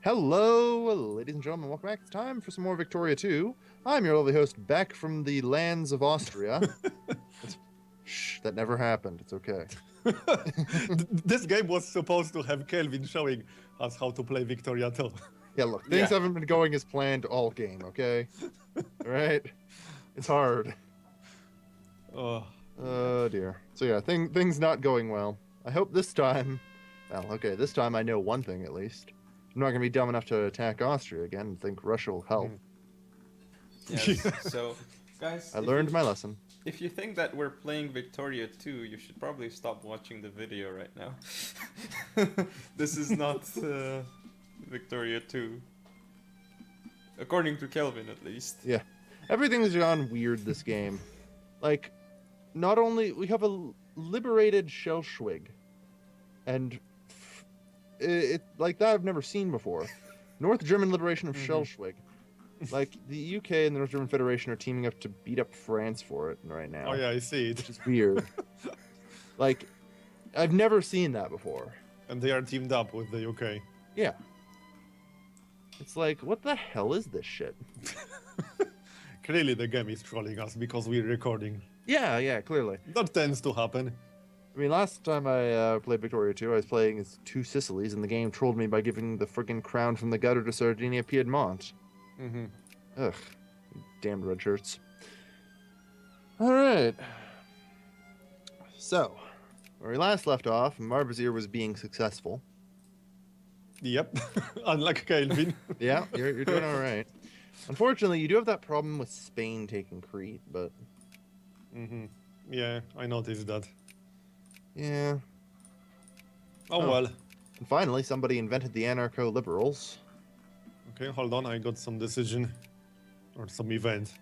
Hello, ladies and gentlemen. Welcome back. It's time for some more Victoria 2. I'm your lovely host, back from the lands of Austria. Shh, that never happened. It's okay. This game was supposed to have Kelvin showing us how to play Victoria 2. Yeah, look, things haven't been going as planned all game, okay? All right? It's hard. Oh, dear. So yeah, things not going well. I hope this time... Well, okay, this time I know one thing at least. I'm not going to be dumb enough to attack Austria again and think Russia will help. Yes. So, guys, I learned my lesson. If you think that we're playing Victoria 2, you should probably stop watching the video right now. This is not Victoria 2. According to Kelvin, at least. Yeah. Everything's gone weird this game. Like, not only... We have a liberated Schleswig. And... It like that I've never seen before. North German liberation of Schleswig. Like, the UK and the North German Federation are teaming up to beat up France for it right now. Oh yeah, I see it. Which is weird. Like, I've never seen that before. And they are teamed up with the UK. Yeah. It's like, what the hell is this shit? Clearly the game is trolling us because we're recording. Yeah, clearly. That tends to happen. I mean, last time I played Victoria 2, I was playing as two Sicilies, and the game trolled me by giving the friggin' crown from the gutter to Sardinia Piedmont. Ugh. Damned red shirts. Alright. So, where we last left off, Marbazir was being successful. Yep. Unlike Kelvin. Yeah, you're doing alright. Unfortunately, you do have that problem with Spain taking Crete, but... Yeah, I noticed that. Yeah. Oh well. And finally, somebody invented the anarcho-liberals. Okay, hold on, I got some decision. Or some event.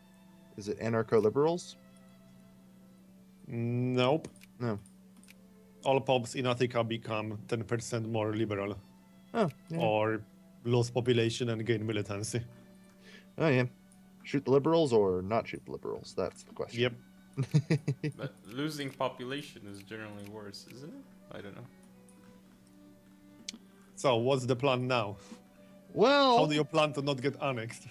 Is it anarcho-liberals? Nope. No. All pubs in Attica become 10% more liberal. Oh, yeah. Or lose population and gain militancy. Oh, yeah. Shoot the liberals or not shoot the liberals? That's the question. Yep. But losing population is generally worse, isn't it? I don't know. So, what's the plan now? Well... How do you plan to not get annexed?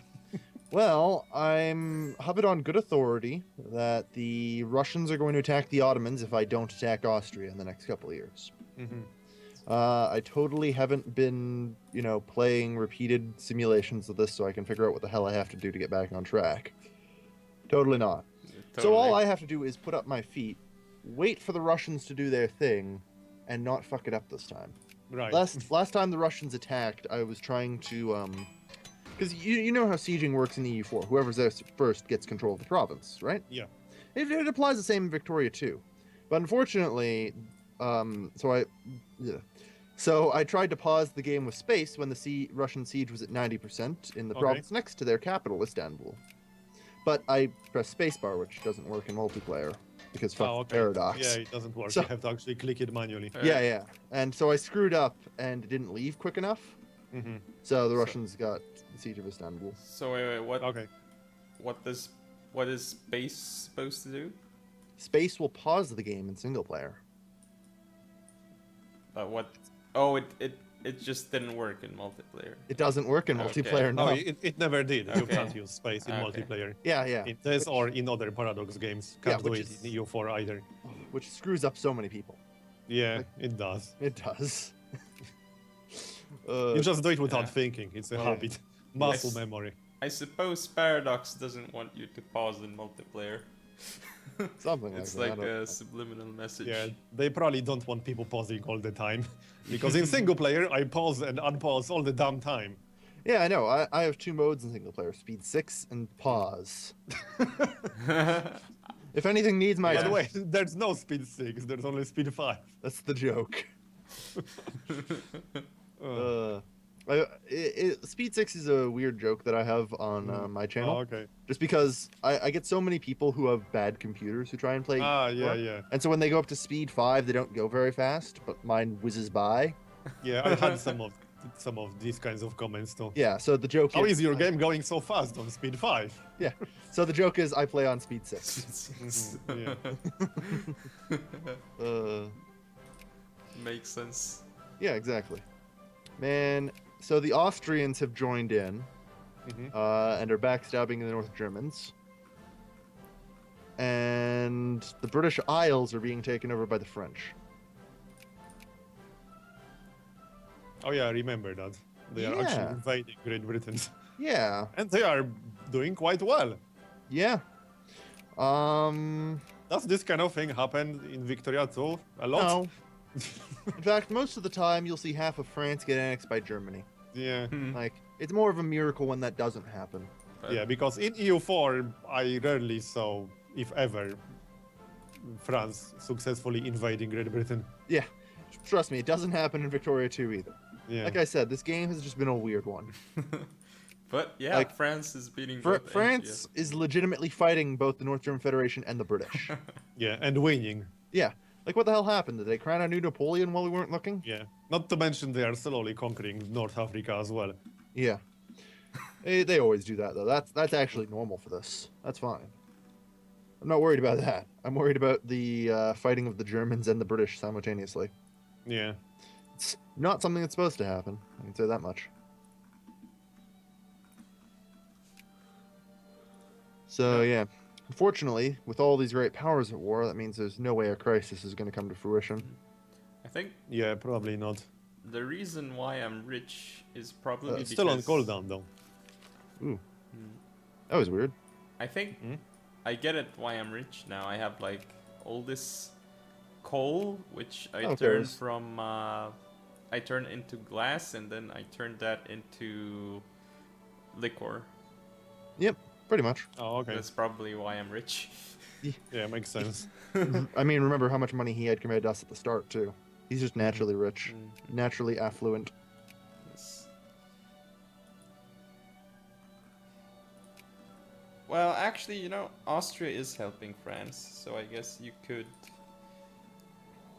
Well, I have it on good authority that the Russians are going to attack the Ottomans if I don't attack Austria in the next couple of years. I totally haven't been, playing repeated simulations of this so I can figure out what the hell I have to do to get back on track. Totally not. So all I have to do is put up my feet, wait for the Russians to do their thing, and not fuck it up this time. Right. Last time the Russians attacked, I was trying to, because you know how sieging works in the EU4. Whoever's there first gets control of the province, right? Yeah. It applies the same in Victoria too. But unfortunately, so I tried to pause the game with space when the Russian siege was at 90% in the province next to their capital, Istanbul. But I pressed spacebar, which doesn't work in multiplayer because paradox. Yeah, it doesn't work. So, you have to actually click it manually. Yeah. And so I screwed up and it didn't leave quick enough. So the Russians got the siege of Istanbul. So wait, what? Okay. What is space supposed to do? Space will pause the game in single player. But what? Oh, it just didn't work in multiplayer. It doesn't work in multiplayer, no. No, it never did. You can't use space in multiplayer. Yeah. In this or in other Paradox games. Can't do it in EU4 either. Which screws up so many people. Yeah, it does. It does. You just do it without thinking. It's a habit. Muscle memory. I suppose Paradox doesn't want you to pause in multiplayer. Something like it's that. like a subliminal message. Yeah, they probably don't want people pausing all the time. Because in single player, I pause and unpause all the damn time. Yeah, I know. I have two modes in single player, speed 6 and pause. If anything needs my... By the way, there's no speed 6, there's only speed 5. That's the joke. Speed 6 is a weird joke that I have on my channel. Oh, okay. Just because I get so many people who have bad computers who try and play. Yeah. And so when they go up to speed 5, they don't go very fast, but mine whizzes by. Yeah, I had some of these kinds of comments too. Yeah, so the joke How is your game going so fast on speed 5? Yeah, so the joke is I play on speed 6. Yeah. Makes sense. Yeah, exactly. Man, So the Austrians have joined in Mhm. and are backstabbing the North Germans. And the British Isles are being taken over by the French. Oh yeah, I remember that. They are actually Yeah. invading Great Britain. Yeah. And they are doing quite well. Yeah. Does this kind of thing happen in Victoria too? A lot? No. In fact, most of the time you'll see half of France get annexed by Germany. Yeah. Like, it's more of a miracle when that doesn't happen. But Yeah, because in EU4, I rarely saw, if ever, France successfully invading Great Britain. Yeah. Trust me, it doesn't happen in Victoria 2 either. Yeah. Like I said, this game has just been a weird one. But yeah, Like, France is beating both France is legitimately fighting both the North German Federation and the British. Yeah, and winning. Yeah. Like, what the hell happened? Did they crown a new Napoleon while we weren't looking? Yeah. Not to mention they are slowly conquering North Africa as well. Yeah. They always do that, though. That's actually normal for this. That's fine. I'm not worried about that. I'm worried about the fighting of the Germans and the British simultaneously. Yeah. It's not something that's supposed to happen. I can say that much. So, yeah. Unfortunately, with all these great powers at war, that means there's no way a crisis is going to come to fruition. I think Yeah, probably not. the reason why I'm rich is probably because... Still on cooldown though. Ooh, Hmm. that was weird. I think Hmm? I get it why I'm rich now. I have like all this coal, which I Oh, turn cares? from I turn into glass, and then I turn that into liquor. Pretty much. Oh, okay. That's probably why I'm rich. Yeah, makes sense. I mean, remember how much money he had compared to us at the start, too. He's just naturally rich, Mm, naturally affluent. yes. Well, actually, Austria is helping France, so I guess you could.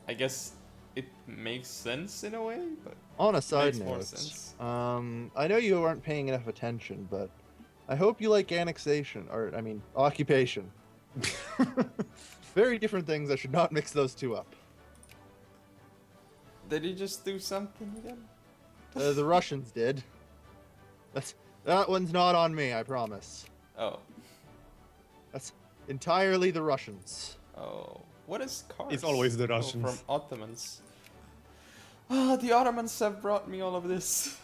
I guess it makes sense in a way, but On a side makes more note, sense. I know you aren't paying enough attention, but I hope you like annexation, or, I mean, occupation. Very different things. I should not mix those two up. Did he just do something again? The Russians did. That one's not on me, I promise. Oh, That's entirely the Russians. oh. What is Kars? It's always the Oh, Russians. from Ottomans. Ah, the Ottomans have brought me all of this.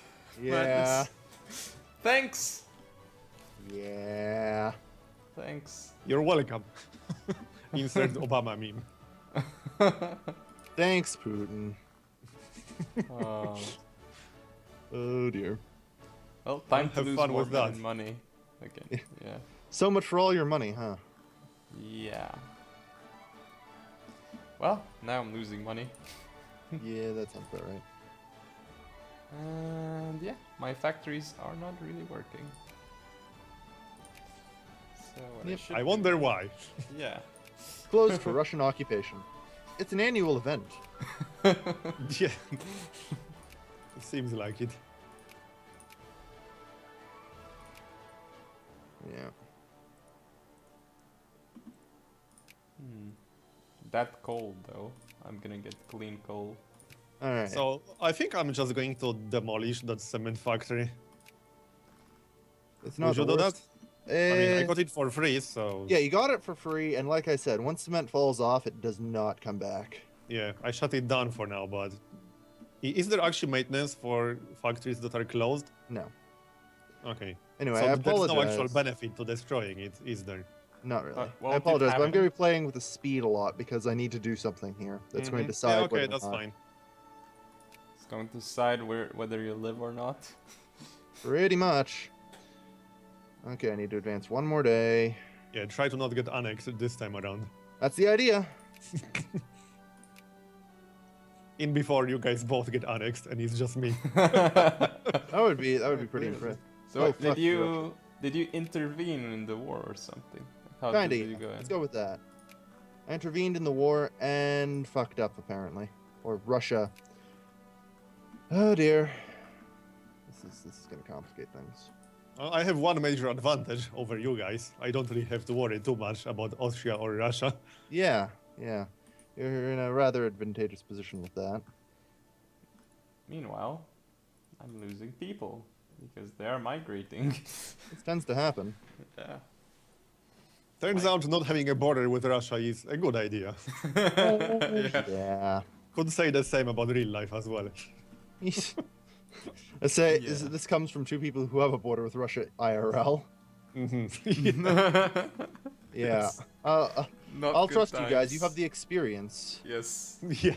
Yeah. Madness. Thanks. Yeah. Thanks. You're welcome. Insert Obama meme. Thanks, Putin. Oh. Oh dear. Well, time to Have lose fun more with that. money. Okay. Yeah. So much for all your money, huh? Yeah. Well, now I'm losing money. Yeah, that sounds about right. And yeah, my factories are not really working. So what Yep. should I do- wonder why. Yeah. Closed for Russian occupation. It's an annual event. Yeah. It seems like it. Yeah. That coal though. I'm gonna get clean coal. All right. So I think I'm just going to demolish that cement factory. it's Would not you the do that? worst. I mean, I Eh, got it for free, so yeah, you got it for free, and like I said, once cement falls off, it does not come back. yeah, I shut it down for now. But is there actually maintenance for factories that are closed? No. Okay. Anyway, So I there's no apologize. actual benefit to destroying it, is there? Not really. What I did apologize, but I'm happen? going to be playing with the speed a lot because I need to do something here that's going to Mhm. decide Yeah, okay, whether or that's not. fine. It's going to decide whether you live or not. Pretty much. Okay, I need to advance one more day. Yeah, try to not get annexed this time around. That's the idea. In before you guys both get annexed, and it's just me. That would be pretty impressive. So Oh, did fuck you intervene in the war or something? How Kinda. did you go in? Let's go with that. I intervened in the war and fucked up apparently, or Russia. Oh dear. This is going to complicate things. I have one major advantage over you guys. I don't really have to worry too much about Austria or Russia. Yeah, yeah. You're in a rather advantageous position with that. Meanwhile, I'm losing people because they are migrating. This tends to happen. Yeah. Turns out not having a border with Russia is a good idea. Yeah. Could say the same about real life as well. I say Yeah. this comes from two people who have a border with Russia IRL. Yeah. Yes. Not I'll good trust you guys. You have times. the experience. Yes. Yeah.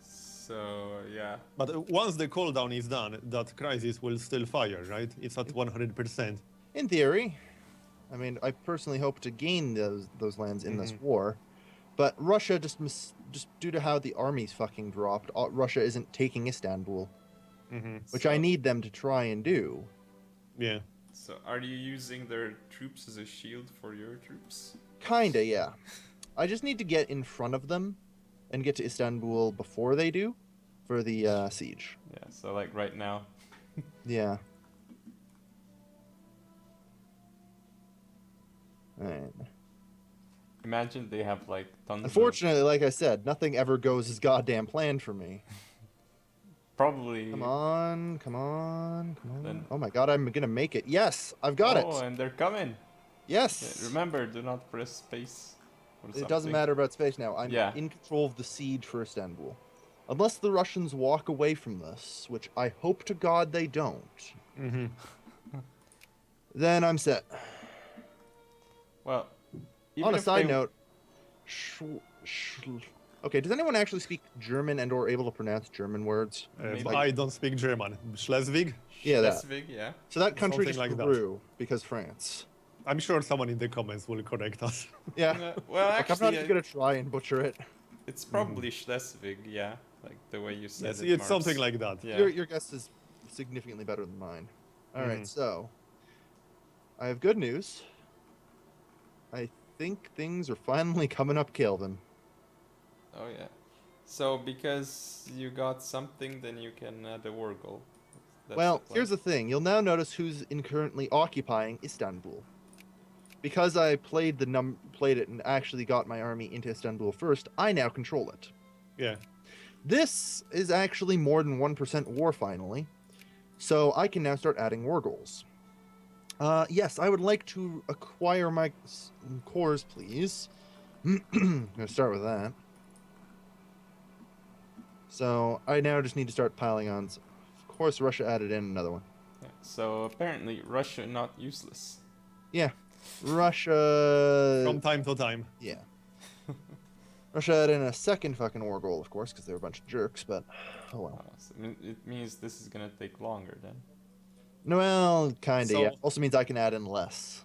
So yeah. But once the cooldown is done, that crisis will still fire, right? It's at 100%. In theory. I mean, I personally hope to gain those lands in this war, but Russia just due to how the armies fucking dropped, Russia isn't taking Istanbul, which I need them to try and do. Yeah. So are you using their troops as a shield for your troops? Kinda, yeah. I just need to get in front of them and get to Istanbul before they do for the siege. Yeah. So like right now. Yeah. Alright. Imagine they have like tons. Unfortunately, like I said, nothing ever goes as goddamn planned for me. Probably. Come on, come on, come on. Then- Oh my god, I'm gonna make it. Yes, I've got Oh, it. and they're coming. Yes. Yeah, remember, do not press space. Or It doesn't something. matter about space now. I'm Yeah. in control of the siege for Istanbul. Unless the Russians walk away from this, which I hope to God they don't, then I'm set. Well, On a if side they- note, okay, does anyone actually speak German and or able to pronounce German words? Maybe. I don't speak German. Schleswig? Yeah, that. Schleswig, yeah. So that country Something just like that. grew because France. I'm sure someone in the comments will correct us. Yeah. Well, Like, I'm not actually, even gonna try and butcher it. it's probably Schleswig, yeah. Like the way you said Yes, it. it's something Marbs. like that. Yeah. Your guess is significantly better than mine. All right, so I have good news. I think things are finally coming up, Kelvin. Oh yeah. So because you got something, then you can add a war goal. That's Well, the plan. here's the thing. You'll now notice who's currently occupying Istanbul. Because I played it and actually got my army into Istanbul first, I now control it. Yeah. This is actually more than 1% war finally, so I can now start adding war goals. Yes, I would like to acquire my cores, please. I'm gonna start with that. So I now just need to start piling on. Of course, Russia added in another one. Yeah. So apparently Russia not useless. Yeah, Russia. From time to time. Yeah. Russia added in a second fucking war goal, of course, because they're a bunch of jerks. But oh well. So it means this is gonna take longer then. No, well, kinda. So- Yeah. Also means I can add in less.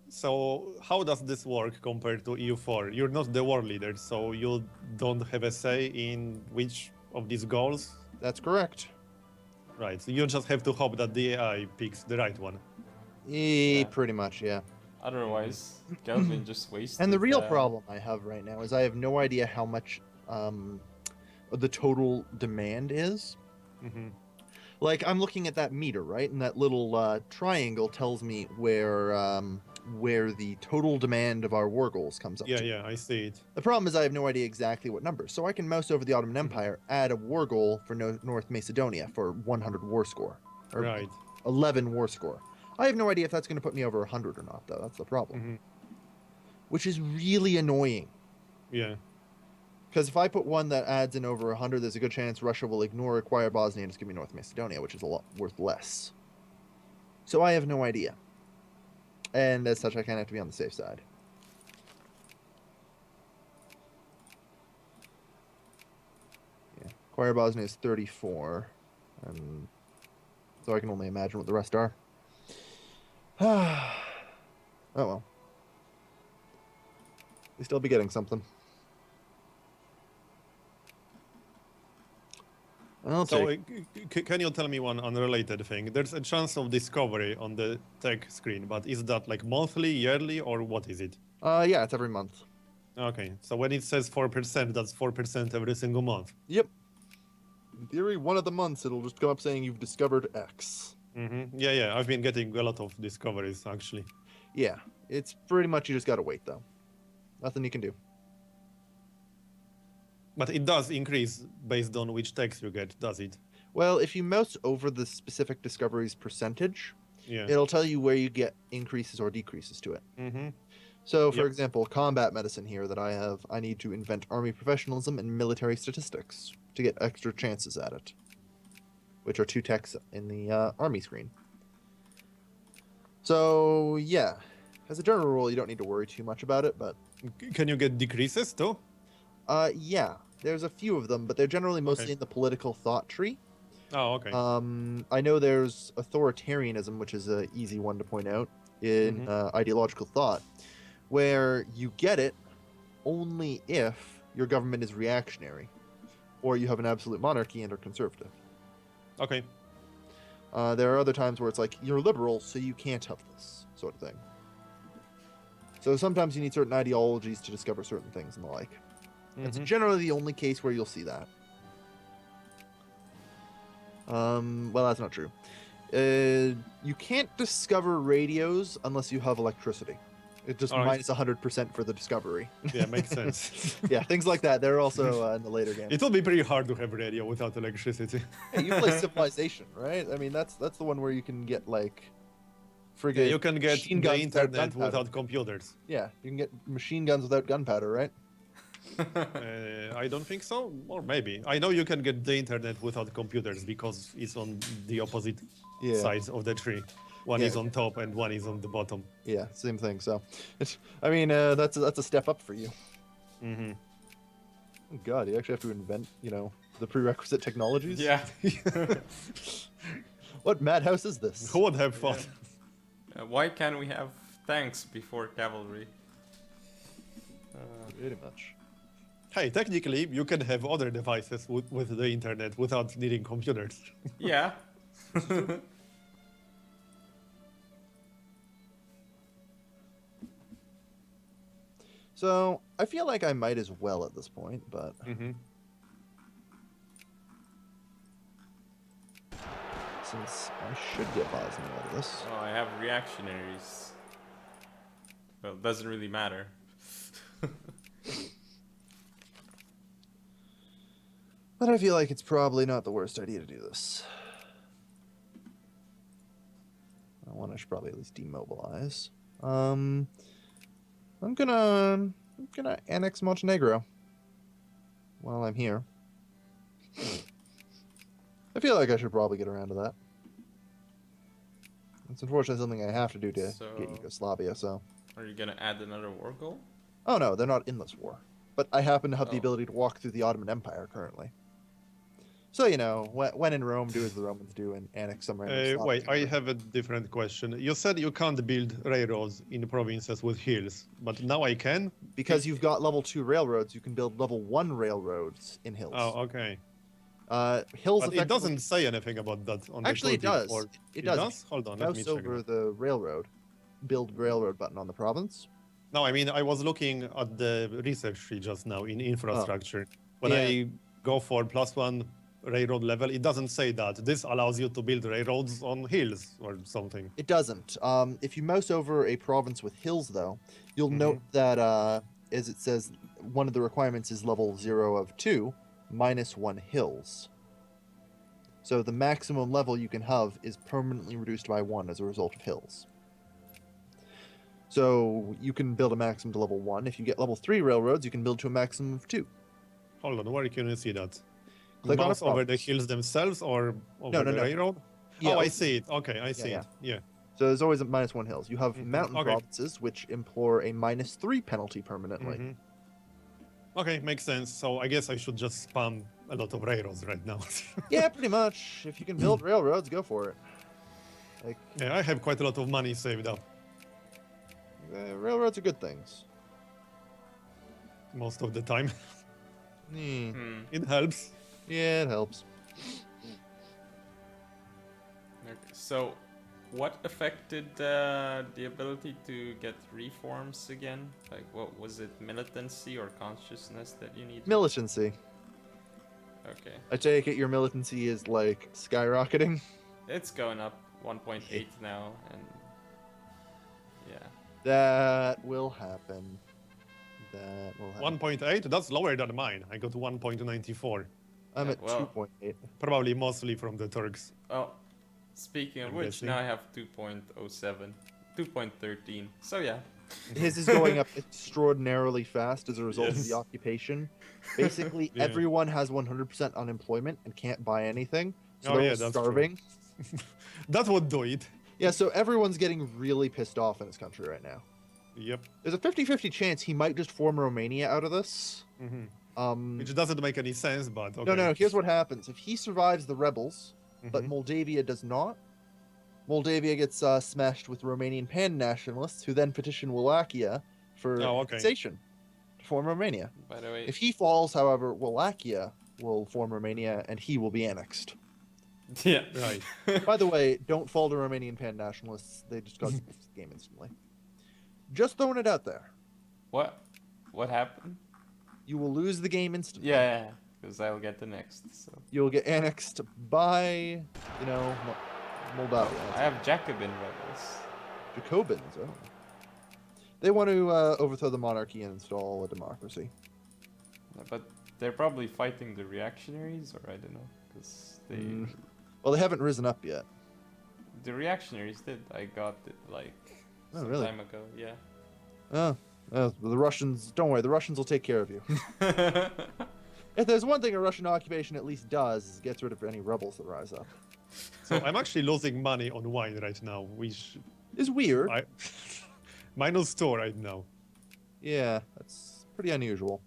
So how does this work compared to EU4? You're not the war leader, so you don't have a say in which of these goals. That's correct. Right. So you just have to hope that the AI picks the right one. Yeah. Pretty much, yeah. Otherwise, Kelvin just wasted. And the real problem I have right now is I have no idea how much the total demand is. Like, I'm looking at that meter, right? And that little triangle tells me where the total demand of our war goals comes up Yeah, to. yeah, I see it. The problem is I have no idea exactly what number. So I can mouse over the Ottoman Empire, add a war goal for North Macedonia for 100 war score. Or Right. 11 war score. I have no idea if that's going to put me over 100 or not, though. That's the problem. Which is really annoying. Yeah. Because if I put one that adds in over 100, there's a good chance Russia will ignore acquire Bosnia and just give me North Macedonia, which is a lot worth less. So I have no idea. And as such, I kind of have to be on the safe side. Yeah. Acquire Bosnia is 34. And so I can only imagine what the rest are. Oh well. At least I'll be getting something. I'll So take. can you tell me one unrelated thing? There's a chance of discovery on the tech screen, but is that like monthly, yearly, or what is it? Yeah, it's every month. Okay, so when it says 4%, that's 4% every single month. Yep. In theory, one of the months it'll just come up saying you've discovered X. Yeah, yeah, I've been getting a lot of discoveries actually. Yeah, it's pretty much you just gotta wait though. Nothing you can do. But it does increase based on which text you get, does it? Well, if you mouse over the specific discovery's percentage, Yeah. it'll tell you where you get increases or decreases to it. Mm-hmm. So, for Yep. example, combat medicine here that I have, I need to invent army professionalism and military statistics to get extra chances at it, which are 2 texts in the army screen. So, yeah, as a general rule, you don't need to worry too much about it, but Can you get decreases too? yeah, there's a few of them, but they're generally mostly Okay. in the political thought tree. Oh, okay. I know there's authoritarianism, which is an easy one to point out in Mhm. ideological thought, where you get it only if your government is reactionary, or you have an absolute monarchy and are conservative. Okay. There are other times where it's like you're liberal, so you can't have this sort of thing. So sometimes you need certain ideologies to discover certain things and the like. It's Mhm. generally the only case where you'll see that. Well, that's not true. You can't discover radios unless you have electricity. It just All right. minus 100% for the discovery. Yeah, makes sense. Yeah, things like that. They're also in the later game. It will be pretty hard to have radio without electricity. Hey, you play Civilization, right? I mean, that's the one where you can get like friggin' Yeah, you can get machine the guns without internet gunpowder. without computers. Yeah, you can get machine guns without gunpowder, right? I don't think so, or maybe. I know you can get the internet without computers because it's on the opposite Yeah. sides of the tree. One Yeah. is on top and one is on the bottom. Yeah, same thing. So, I mean, that's a step up for you. Mm-hmm. Oh, God, you actually have to invent, the prerequisite technologies. Yeah. What madhouse is this? Who would have thought? Why can't we have tanks before cavalry? Pretty much. Hey, technically, you can have other devices with the internet without needing computers. Yeah. So I feel like I might as well at this point, but Mm-hmm. since I should get Bosnia out of this, Oh, I have reactionaries. Well, it doesn't really matter. but I feel like it's probably not the worst idea to do this. I should probably at least demobilize. I'm gonna annex Montenegro while I'm here. I feel like I should probably get around to that. It's unfortunately something I have to do to get So- Yugoslavia, so. Are you gonna add another war goal? Oh no, they're not in this war. But I happen to have the Oh. ability to walk through the Ottoman Empire currently. So, when in Rome, do as the Romans do and annex some random Slavic Wait, I country. have a different question. You said you can't build railroads in provinces with hills, but now I can? Because you've got level 2 railroads, you can build level 1 railroads in hills. Oh, okay. Hills But it doesn't say anything about that on Actually, it the tooltip, does. or- It does. does? Hold on, let me Mouse check over that. the railroad, build railroad button on the province. No, I mean, I was looking at the research tree just now in infrastructure. When Yeah. I go for +1 railroad level, it doesn't say that. This allows you to build railroads on hills or something. It doesn't. If you mouse over a province with hills, though, you'll Mhm. note that, as it says, one of the requirements is level 0 of 2, -1 hills. So the maximum level you can have is permanently reduced by 1 as a result of hills. So you can build a maximum to level 1. If you get level 3 railroads, you can build to a maximum of 2. Hold on, where can you see that? Click on a Mouse over the province. hills themselves or over no, the no. railroad? Yeah, Oh, I see it. Okay, I see yeah. it. Yeah. So there's always a -1 hills. You have Mhm. mountain Okay. provinces, which implore a -3 penalty permanently. Mhm. Okay, makes sense. So I guess I should just spam a lot of railroads right now. Yeah, pretty much. If you can build railroads, go for it. Like, Yeah, I have quite a lot of money saved up railroads are good things. most of the time. Hmm. It helps. Yeah, it helps. Okay. So, what affected the ability to get reforms again? Like, what was it, militancy or consciousness that you need? Militancy. Okay. I take it your militancy is like skyrocketing. It's going up 1.8 now, and yeah. That will happen. That will happen. 1.8? That's lower than mine. I got 1.94. I'm Yeah, at well- 2.8. Probably mostly from the Turks. Well, speaking of I'm which, guessing. now I have 2.07, 2.13. So yeah. His is going up extraordinarily fast as a result of Yes. the occupation. Basically, Yeah. everyone has 100% unemployment and can't buy anything, so Oh, they're yeah, all that's true. starving. That would do it. Yeah, so everyone's getting really pissed off in his country right now. Yep. There's a 50-50 chance he might just form Romania out of this. Which doesn't make any sense, but okay. No, here's what happens. If he survives the rebels, but Mhm. Moldavia does not, Moldavia gets smashed with Romanian pan-nationalists who then petition Wallachia for Oh, okay. annexation to form Romania. By the way, If he falls, however, Wallachia will form Romania and he will be annexed. yeah. Right. By the way, don't fall to Romanian pan-nationalists. They just got the game instantly. Just throwing it out there. What? What happened? You will lose the game instantly. Yeah, because I'll get the next. So You'll get annexed by, Moldavia. I have Jacobin rebels. Jacobins. Oh. They want to overthrow the monarchy and install a democracy. But they're probably fighting the reactionaries, or I don't know, because they. Well, they haven't risen up yet. The reactionaries did. I got it like Oh, some really? time ago. Yeah. The Russians. Don't worry, the Russians will take care of you. If there's one thing a Russian occupation at least does, is gets rid of any rebels that rise up. So I'm actually losing money on wine right now, which It's weird. -2 right now. Yeah, that's pretty unusual.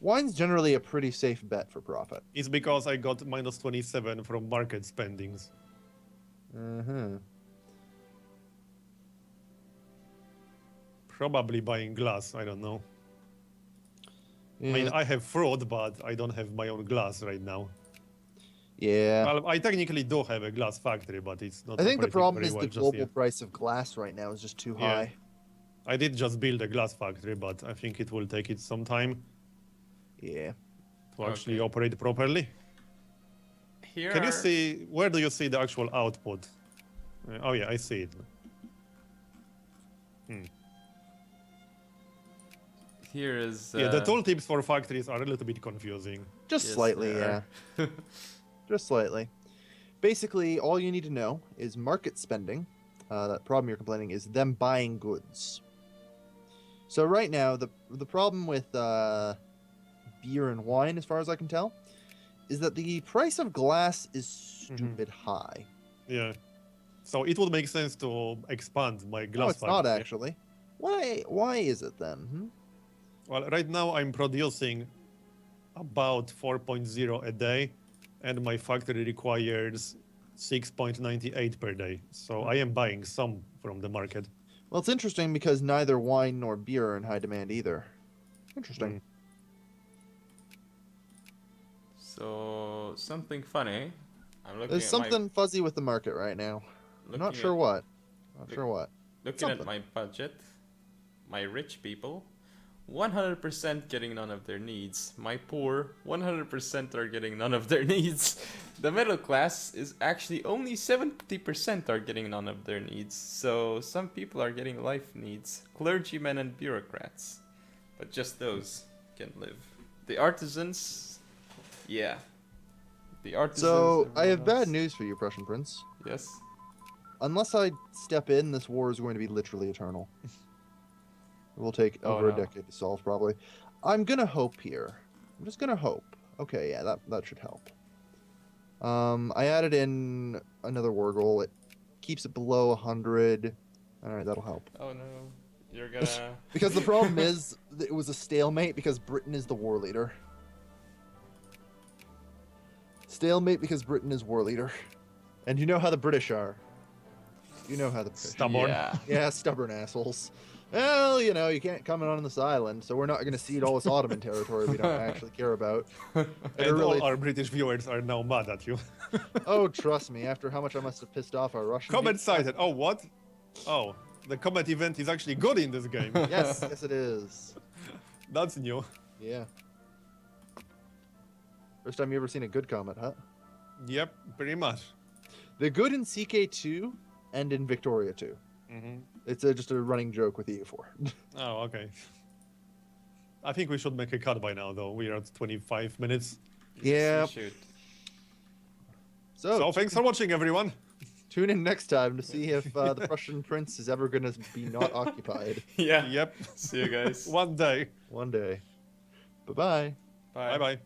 Wine's generally a pretty safe bet for profit. It's because I got -27 from market spendings. Probably buying glass, I don't know. Yeah. I mean, I have fruit, but I don't have my own glass right now. Yeah. Well, I technically do have a glass factory, but it's not. I think the operating problem very is well the just global yet. price of glass right now is just too Yeah. high. I did just build a glass factory, but I think it will take it some time Yeah. to actually Okay. operate properly. Here Can you are- see, where do you see the actual output? Oh yeah, I see it. Here is. Yeah, the tooltips for factories are a little bit confusing. Just Yes, slightly, they yeah. are. Just slightly. Basically, all you need to know is market spending. That problem you're complaining is them buying goods. So right now, the problem with beer and wine, as far as I can tell, is that the price of glass is stupid high. Yeah. So it would make sense to expand my glass No, it's factory. not actually. Why is it then? Well, right now I'm producing about 4.0 a day, and my factory requires 6.98 per day. So I am buying some from the market. Well, it's interesting because neither wine nor beer are in high demand either. Interesting. So something funny. I'm looking There's at something fuzzy with the market right now. I'm not Looking sure at- what. Not sure what. Looking something. at my budget, my rich people, 100% getting none of their needs. My poor, 100% are getting none of their needs. The middle class is actually only 70% are getting none of their needs. So some people are getting life needs. Clergymen and bureaucrats. But just those can live. The artisans, yeah. The artisans. So, I have everyone bad else. news for you, Prussian Prince. Yes. Unless I step in, this war is going to be literally eternal. It will take Oh, over no. a decade to solve, probably. I'm gonna hope here. I'm just gonna hope. Okay, yeah, that should help. I added in another war goal. It keeps it below 100. All right, that'll help. Oh no. You're gonna. Because the problem is, that it was a stalemate because Britain is the war leader. Stalemate because Britain is war leader. And you know how the British are. You know how the British Stubborn. Yeah. Yeah, stubborn assholes. Well, you can't come in on this island, so we're not going to cede all this Ottoman territory we don't actually care about. And really- all our British viewers are now mad at you. Oh, trust me, after how much I must have pissed off our Russian Comment people- cited. Oh, what? Oh, the comment event is actually good in this game. Yes, yes it is. That's new. Yeah. First time you ever seen a good comment, huh? Yep, pretty much. They're good in CK2 and in Victoria 2. Mm-hmm. It's just a running joke with EU4. Oh, okay. I think we should make a cut by now, though. We are at 25 minutes. Yeah. Yes, we should. So thanks for watching, everyone. Tune in next time to see if the Prussian prince is ever going to be not occupied. Yeah. Yep. See you guys. One day. One day. Bye-bye. Bye. Bye-bye.